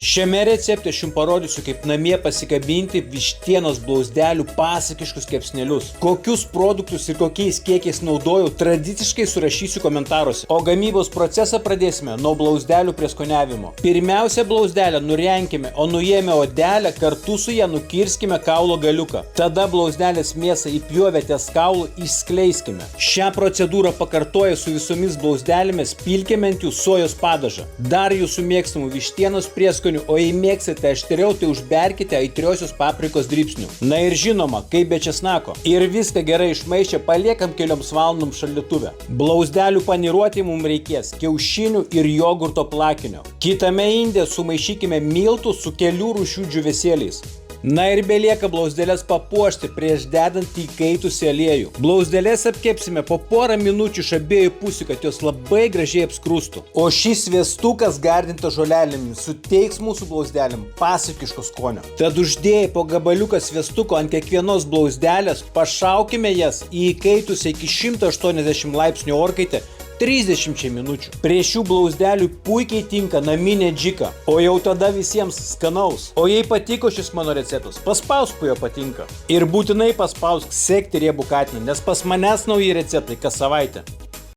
Šiame recepte aš jums parodysiu, kaip namie pasikabinti vištienos blauzdelių pasakiškus kepsnelius. Kokius produktus ir kokiais kiekiais naudojau, tradiciškai surašysiu komentaruose. O gamybos procesą pradėsime nuo blauzdelių prieskoniavimo. Pirmiausia, blauzdelę nurenkime, o nuėmę odelę kartu su ją nukirskime kaulo galiuką. Tada blauzdelės mėsą įpjovę ties kaulu išskleiskime. Šią procedūrą pakartoję su visomis blauzdelėmis pilkime ant jų sojos padažą. Dar jūsų mėgstamų vištienos prieskonių, o jei mėgsite aštriau, tai užberkite aitriosios paprikos dribsnių. Na ir žinoma, kaip be česnako. Ir viską gerai išmaišę paliekam kelioms valandoms šaldytuve. Blauzdelių paniruoti mums reikės kiaušinių ir jogurto plakinio. Kitame inde sumaišykime miltų su kelių rūšių džiūvėsėliais. Na ir belieka blauzdelės papuošti prieš dedant įkaitusį aliejų. Blauzdelės apkepsime po porą minučių iš abiejų pusių, kad jos labai gražiai apskrustų. O šis sviestukas gardintas žolelėmis suteiks mūsų blauzdelėm pasakiško skonio. Tad uždėję po gabaliuką sviestuko ant kiekvienos blauzdelės, pašaukime jas į įkaitusią iki 180 laipsnių orkaitę 30 minučių. Prie šių blauzdelių puikiai tinka naminė džika, o jau tada visiems skanaus. O jei patiko šis mano receptas, paspausk po jo patinka. Ir būtinai paspausk sekti riebų katiną, nes pas manęs nauji receptai kas savaitę.